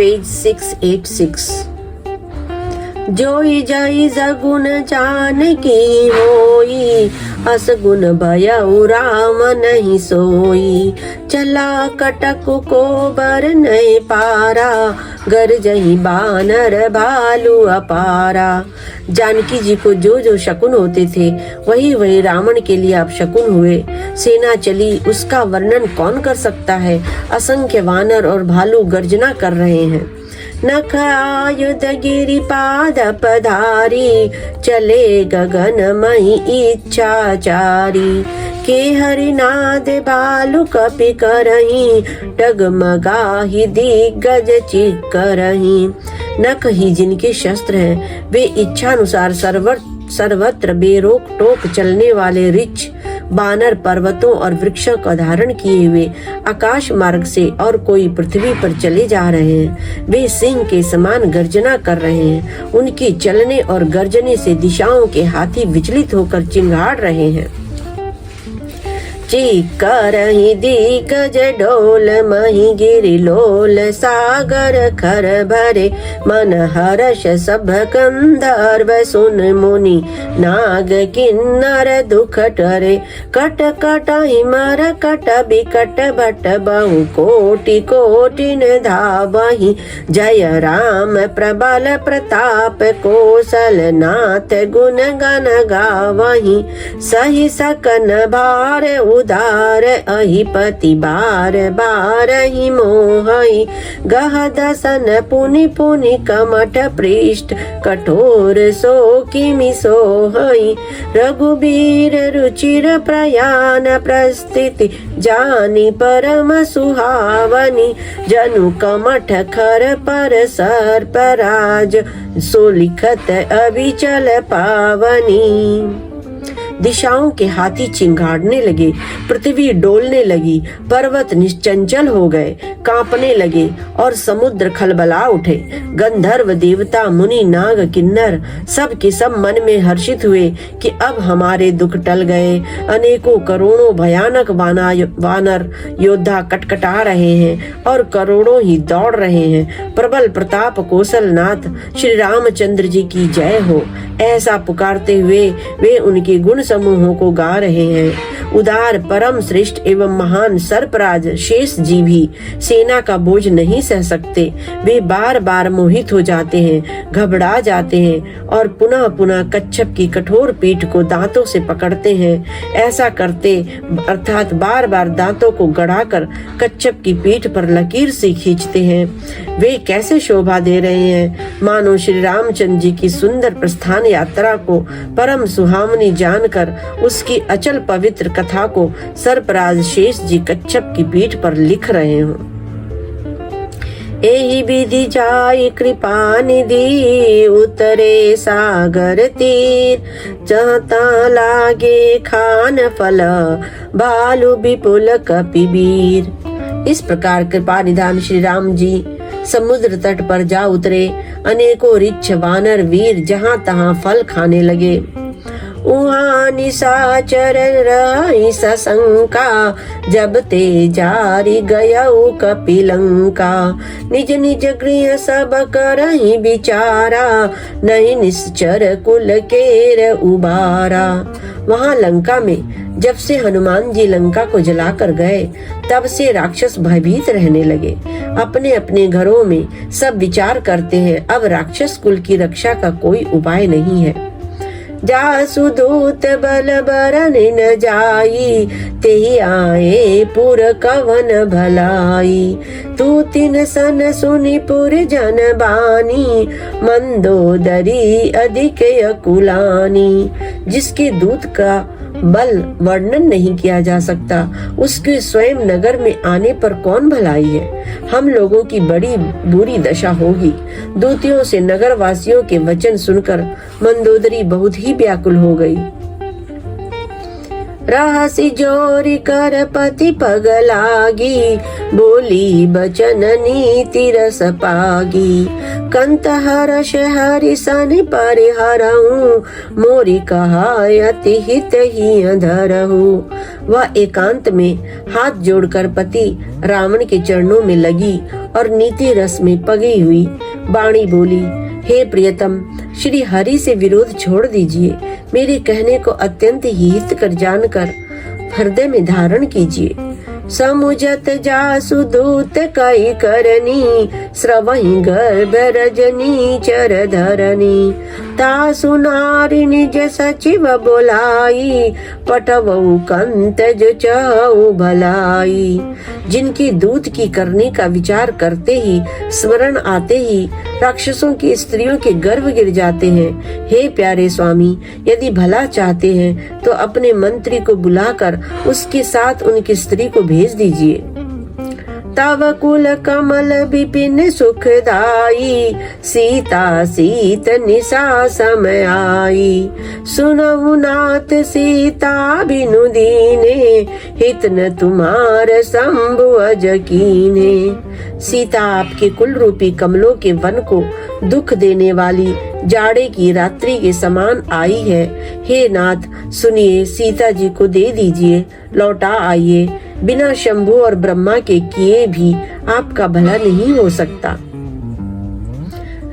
Page 686। जोई जाई सगुन जानकी होई, असगुन भयउ राम नहीं सोई। चला कटक को बर नहीं पारा, गरजही बानर भालू अपारा। जानकी जी को जो जो शकुन होते थे वही वही रावण के लिए अब शकुन हुए। सेना चली, उसका वर्णन कौन कर सकता है। असंख्य वानर और भालू गर्जना कर रहे हैं। नख आयुध गिरिपाद पधारी, चले गगन मही इच्छाचारी। के हरिनाद भालु कपि करही, डगमगाही दिग्गज चित करही। नख ही जिनके शस्त्र हैं, वे इच्छानुसार सर्वत्र बेरोक टोक चलने वाले रिच बानर पर्वतों और वृक्षों का धारण किए हुए आकाश मार्ग से और कोई पृथ्वी पर चले जा रहे हैं। वे सिंह के समान गर्जना कर रहे हैं। उनके चलने और गर्जने से दिशाओं के हाथी विचलित होकर चिंगाड़ रहे हैं। करही दिग्गज ढोल मही गिरि लोल, सागर खर भरे मन हर्ष सब गंधर्व सुन मुनि। नाग किन्नर दुख टरे, कट कटाई मर कट बिकट बट बहु कोटि कोटि न धावही। जय राम प्रबल प्रताप कौशल नाथ, गुण गण गावही। सही सकन भार उदार, अहिपति बार बार ही मोहई। गह दसन पुनि पुनि कमठ पृष्ठ, कठोर सो किमि सोहई। रघुबीर रुचिर प्रयाण प्रस्थिति, जानी परम सुहावनी। जनु कमठ खर पर सर्पराज, सो लिखत अविचल पावनी। दिशाओं के हाथी चिंगाड़ने लगे, पृथ्वी डोलने लगी, पर्वत निश्चंचल हो गए, कांपने लगे और समुद्र खलबला उठे। गंधर्व देवता मुनि नाग किन्नर सब के सब मन में हर्षित हुए कि अब हमारे दुख टल गए। अनेकों करोड़ों भयानक वानर योद्धा कटकटा रहे हैं और करोड़ों ही दौड़ रहे हैं। प्रबल प्रताप कौशल नाथ श्री रामचंद्र जी की जय हो, ऐसा पुकारते हुए वे उनके गुण समूहों को गा रहे हैं। उदार परम श्रेष्ठ एवं महान सर्पराज शेष जी भी सेना का बोझ नहीं सह सकते। वे बार बार मोहित हो जाते हैं, घबरा जाते हैं और पुनः पुनः कच्छप की कठोर पीठ को दांतों से पकड़ते हैं। ऐसा करते अर्थात बार बार दांतों को गड़ाकर कच्छप की पीठ पर लकीर से खींचते हैं। वे कैसे शोभा दे रहे हैं, मानो श्री रामचंद्र जी की सुंदर प्रस्थान यात्रा को परम सुहावनी जानकर उसकी अचल पवित्र कथा को सर्पराज शेष जी कच्छप की पीठ पर लिख रहे हों। एहि विधि जाय कृपा निधि, उतरे सागर तीर। जहाँ लागे खान फल, भालू विपुल कपिबीर। इस प्रकार कृपा निधान श्री राम जी समुद्र तट पर जा उतरे। अनेकों रिच्छ वानर वीर जहाँ तहाँ फल खाने लगे। उहाँ निशाचर रही सशंका, जब ते जारी गयऊ कपिलंका। निज निज गृह सब करही विचारा, नहीं निश्चर कुल केर उबारा। वहाँ लंका में जब से हनुमान जी लंका को जलाकर गए, तब से राक्षस भयभीत रहने लगे। अपने अपने घरों में सब विचार करते हैं, अब राक्षस कुल की रक्षा का कोई उपाय नहीं है। जासु दूत बल बरन न जाई, तेहि आए पुर कवन भलाई। तू तिन सन सुनि पुर जन बानी, मंदोदरी अधिक अकुलानी। जिसके दूत का बल वर्णन नहीं किया जा सकता, उसके स्वयं नगर में आने पर कौन भलाई है। हम लोगों की बड़ी बुरी दशा होगी। दूतियों से नगर वासियों के वचन सुनकर मंदोदरी बहुत ही व्याकुल हो गई। रहसी जोरी कर पति पगलागी, बोली बचन नीति रस पागी। कंत हर्ष हरि सन परिहरहु, मोरी कहाय अति हित ही धरहु। वह एकांत में हाथ जोड़कर पति रावण के चरणों में लगी और नीति रस में पगी हुई वाणी बोली, हे प्रियतम, श्री हरि से विरोध छोड़ दीजिए। मेरे कहने को अत्यंत हित कर जानकर हृदय में धारण कीजिए। समुझत जासु दूत कई करनी, स्रवहि गर्भ रजनी चर धरनी। तासु नारी निज सचिव बोलाई, पटवऊ कंत जो चहु भलाई। जिनकी दूत की करने का विचार करते ही, स्मरण आते ही राक्षसों की स्त्रियों के गर्भ गिर जाते हैं। हे प्यारे स्वामी, यदि भला चाहते हैं तो अपने मंत्री को बुलाकर उसके साथ उनकी स्त्री को भेज दीजिए। तव कुल कमल विपिन सुखदाई, सीता सीत निशा समय आई। सुनहु नाथ सीता बिनु दीने, हित न तुम्हार शंभु अज कीने। सीता आपके कुल रूपी कमलों के वन को दुख देने वाली जाड़े की रात्रि के समान आई है। हे नाथ, सुनिए, सीता जी को दे दीजिए, लौटा आइए। बिना शंभु और ब्रह्मा के किए भी आपका भला नहीं हो सकता।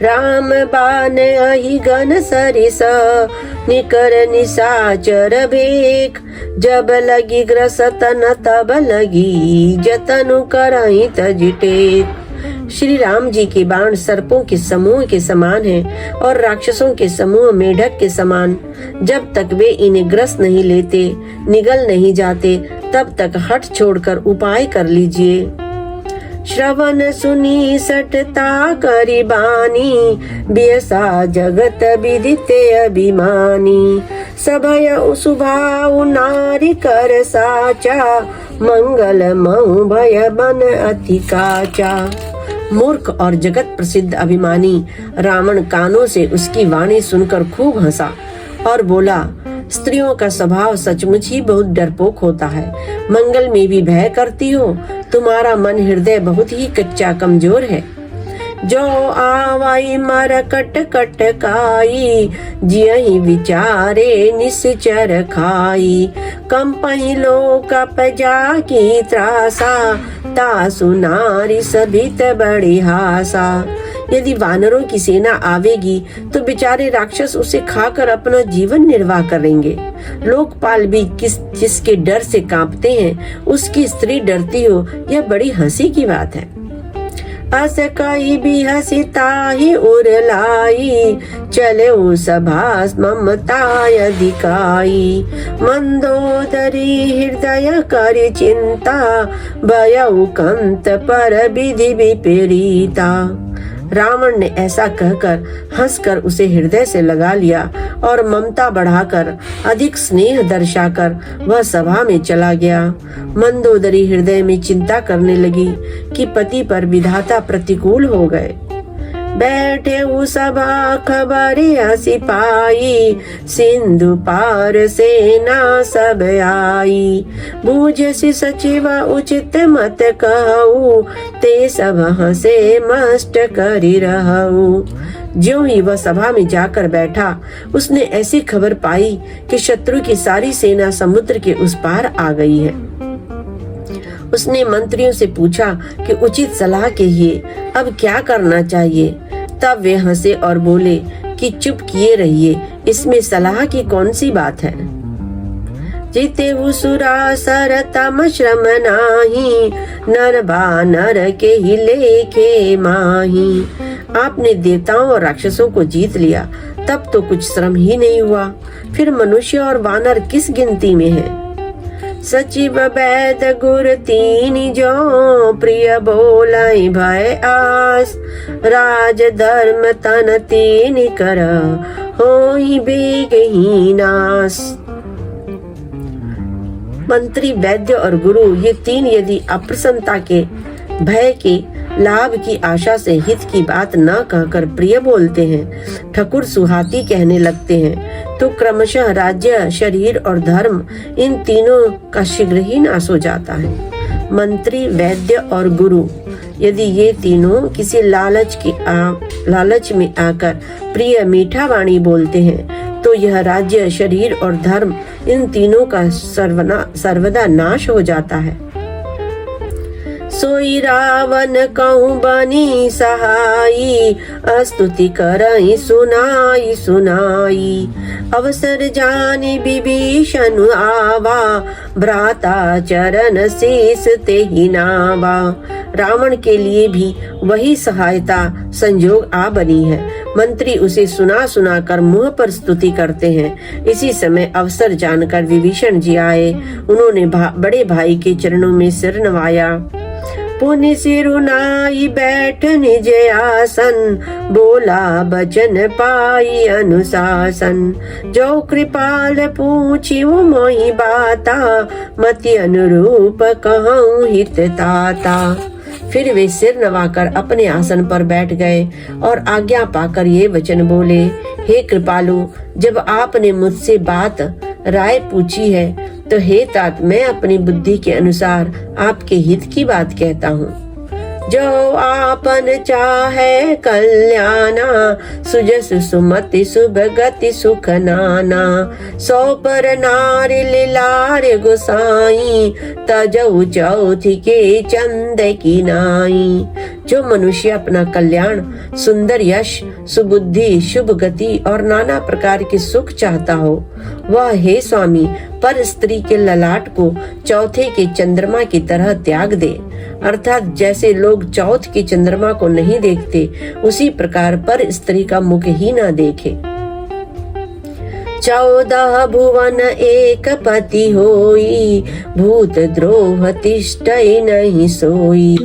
राम बान अहि गन सरिस, निकर निशाचर भेक। जब लगी ग्रसत न तब लगी, जतनु करहि तज टेक। श्री राम जी के बाण सर्पों के समूह के समान हैं और राक्षसों के समूह मेढक के समान। जब तक वे इन्हें ग्रस नहीं लेते, निगल नहीं जाते, तब तक हट छोड़कर उपाय कर लीजिए। श्रवण सुनी सटता करी बानी, बियसा जगत विदिते अभिमानी। सभय सुभाउ नारी कर साचा, मंगल महु भय बन अति काचा। मूर्ख और जगत प्रसिद्ध अभिमानी रावण कानों से उसकी वाणी सुनकर खूब हंसा और बोला, स्त्रियों का स्वभाव सचमुच ही बहुत डरपोक होता है। मंगल में भी भय करती हो। तुम्हारा मन हृदय बहुत ही कच्चा कमजोर है। जो आवाई मर कट कट काई, जियहि विचारे निश्चर खाई। कंपहि लोक पजा की त्रासा, तासु नारी सभित बड़ी हासा। यदि वानरों की सेना आवेगी तो बेचारे राक्षस उसे खाकर अपना जीवन निर्वाह करेंगे। लोकपाल भी जिसके डर से कांपते हैं, उसकी स्त्री डरती हो, यह बड़ी हंसी की बात है। अस कई भी हसी ताहि उरलाई, चले सभास ममता अधिकाई। मंदोदरी हृदय कर चिंता, भयउ कंत पर विधि विपरीता। रावण ने ऐसा कहकर हंसकर उसे हृदय से लगा लिया और ममता बढ़ाकर, अधिक स्नेह दर्शाकर वह सभा में चला गया। मंदोदरी हृदय में चिंता करने लगी कि पति पर विधाता प्रतिकूल हो गए। बैठे उ सभा खबर सिपाही, सिंधु पार सेना सब आई। बूझसी सचिव उचित मत कहू, ते सब हंसे मस्त करी रहू। ज्यों ही वह सभा में जाकर बैठा, उसने ऐसी खबर पाई कि शत्रु की सारी सेना समुद्र के उस पार आ गई है। उसने मंत्रियों से पूछा कि उचित सलाह कहिए, अब क्या करना चाहिए। तब वे हंसे और बोले कि चुप किए रहिए, इसमें सलाह की कौन सी बात है। जीते सुरा सर तम श्रम नाही, नर बानर के ही लेखे माही। आपने देवताओं और राक्षसों को जीत लिया, तब तो कुछ श्रम ही नहीं हुआ, फिर मनुष्य और वानर किस गिनती में है। सचिव वैद गुर तीन जो, प्रिय बोलाई भय आस। राज धर्म तन तीन कर, होई बेगही नास। मंत्री, वैद्य और गुरु, ये तीन यदि अप्रसन्नता के, भय के, लाभ की आशा से हित की बात न कहकर प्रिय बोलते हैं, ठकुर सुहाती कहने लगते हैं, तो क्रमशः राज्य, शरीर और धर्म इन तीनों का शीघ्र ही नाश हो जाता है। मंत्री, वैद्य और गुरु यदि ये तीनों किसी लालच में आकर प्रिय मीठा वाणी बोलते हैं, तो यह राज्य, शरीर और धर्म इन तीनों का सर्वदा नाश हो जाता है। सोई रावण कहूँ बनी सहाई, स्तुति करई सुनाई सुनाई। अवसर जानी विभीषण आवा, भ्राता चरण शीस ते ही नावा। रावण के लिए भी वही सहायता संजोग आ बनी है। मंत्री उसे सुना सुना कर मुंह पर स्तुति करते हैं। इसी समय अवसर जानकर विभीषण जी आए। उन्होंने बड़े भाई के चरणों में सिर नवाया। पुनि सिरुनाई बैठ निज आसन, बोला बचन पाई अनुशासन। जो कृपाल पूछी वो मोहि बाता, मति अनुरूप कहूँ हित ताता। फिर वे सिर नवाकर अपने आसन पर बैठ गए और आज्ञा पाकर ये वचन बोले, हे कृपालु, जब आपने मुझसे बात राय पूछी है तो हे तात, मैं अपनी बुद्धि के अनुसार आपके हित की बात कहता हूँ। जो आपन चाहे कल्याणा, सुजस सुमति शुभ गति सुख नाना। सौ पर नारि लार गोसाई, तजऊ चौथी के चंद की नाई। जो मनुष्य अपना कल्याण, सुंदर यश, सुबुद्धि, शुभ गति और नाना प्रकार के सुख चाहता हो, वह हे स्वामी पर स्त्री के ललाट को चौथे के चंद्रमा की तरह त्याग दे। अर्थात जैसे लोग चौथ के चंद्रमा को नहीं देखते, उसी प्रकार पर स्त्री का मुख ही न देखे। 14 भुवन एक पति होई, भूत द्रोह तिष्ठई नहीं सोई।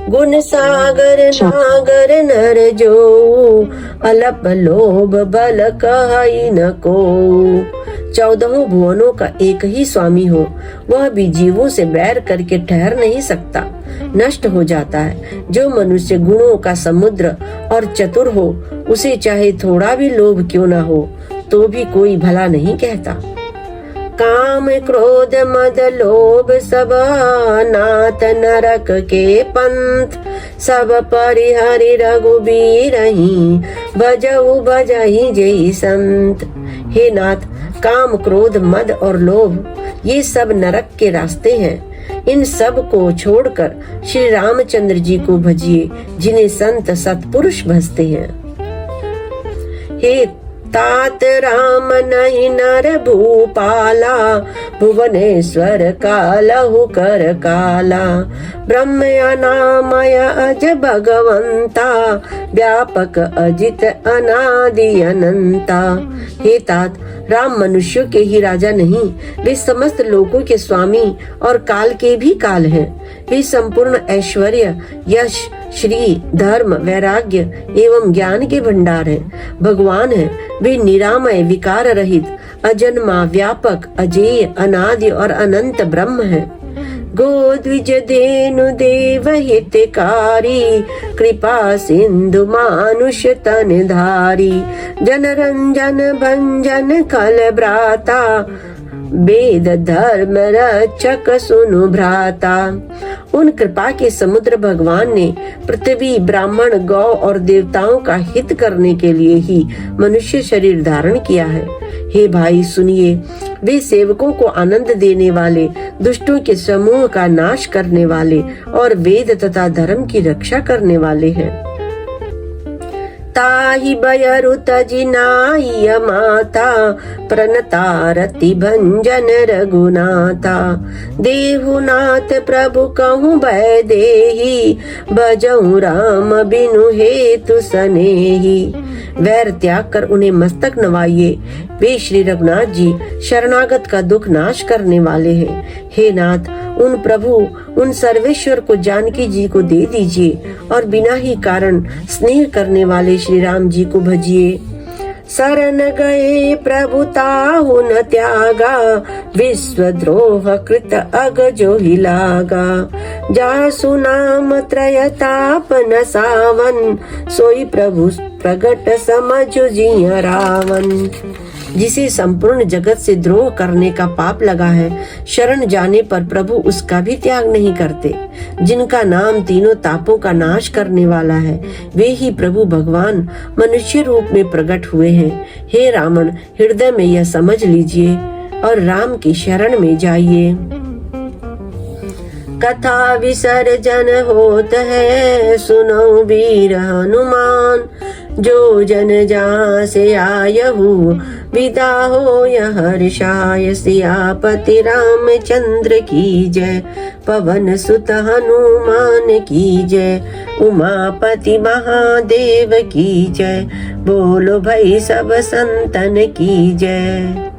गुण सागर नागर नर जो, अलप लोभ बल कहई न को। 14 भुवनों का एक ही स्वामी हो, वह भी जीवों से बैर करके ठहर नहीं सकता, नष्ट हो जाता है। जो मनुष्य गुणों का समुद्र और चतुर हो, उसे चाहे थोड़ा भी लोभ क्यों न हो, तो भी कोई भला नहीं कहता। काम क्रोध मद लोभ सब, नाथ नरक के पंथ। सब परिहरि रघुबीरहि, भजऊ भजहि जय संत। हे नाथ, काम, क्रोध, मद और लोभ ये सब नरक के रास्ते हैं। इन सब को छोड़कर श्री रामचंद्र जी को भजिए, जिन्हें संत सत्पुरुष भजते हैं। हे तात राम नहीं नर भूपाला, भुवनेश्वर कालहु कर काला। ब्रह्म अनामय अज भगवंता, व्यापक अजित अनादि अनंता। हे तात, राम मनुष्यों के ही राजा नहीं, वे समस्त लोगों के स्वामी और काल के भी काल हैं। वे संपूर्ण ऐश्वर्य, यश, श्री, धर्म, वैराग्य एवं ज्ञान के भंडार हैं। भगवान हैं, वे निरामय, विकार रहित, अजन्मा, व्यापक, अजेय, अनादि और अनंत ब्रह्म हैं। गोद्विज धेनु देव हितकारी, कृपा सिंधु मानुष तन धारी। जनरंजन भंजन कल भ्राता, वेद धर्म रक्षक सुनु भ्राता। उन कृपा के समुद्र भगवान ने पृथ्वी, ब्राह्मण, गौ और देवताओं का हित करने के लिए ही मनुष्य शरीर धारण किया है। हे भाई सुनिए, वे सेवकों को आनंद देने वाले, दुष्टों के समूह का नाश करने वाले और वेद तथा धर्म की रक्षा करने वाले हैं। ताहि बयरु तजि नाई माता, प्रणतारति भंजन रघुनाथा। देहुनाथ प्रभु कहूँ भय देहि, भजऊ राम बिनु हेतु सनेहि। वैर त्याग कर उन्हें मस्तक नवाइए, वे श्री रघुनाथ जी शरणागत का दुख नाश करने वाले हैं। हे नाथ, उन प्रभु, उन सर्वेश्वर को जानकी जी को दे दीजिए और बिना ही कारण स्नेह करने वाले श्री राम जी को भजिए। शरण गए प्रभु ताहु न त्यागा, विश्व द्रोह कृत अग जो ही लागा। जासु नाम त्रयताप न सावन, सोई प्रभु प्रगट समझ जिय रावण। जिसे संपूर्ण जगत से द्रोह करने का पाप लगा है, शरण जाने पर प्रभु उसका भी त्याग नहीं करते। जिनका नाम तीनों तापों का नाश करने वाला है, वे ही प्रभु भगवान मनुष्य रूप में प्रकट हुए हैं। हे रावण, हृदय में यह समझ लीजिए और राम की शरण में जाइए। कथा विसर्जन होत है, सुनो वीर हनुमान। जो जन जहाँ से आयहु, विदा हो यह हर्षाय। सियापति रामचंद्र की जय, पवन सुत हनुमान की जय। उमापति महादेव की जय, बोलो भाई सब संतन की जय।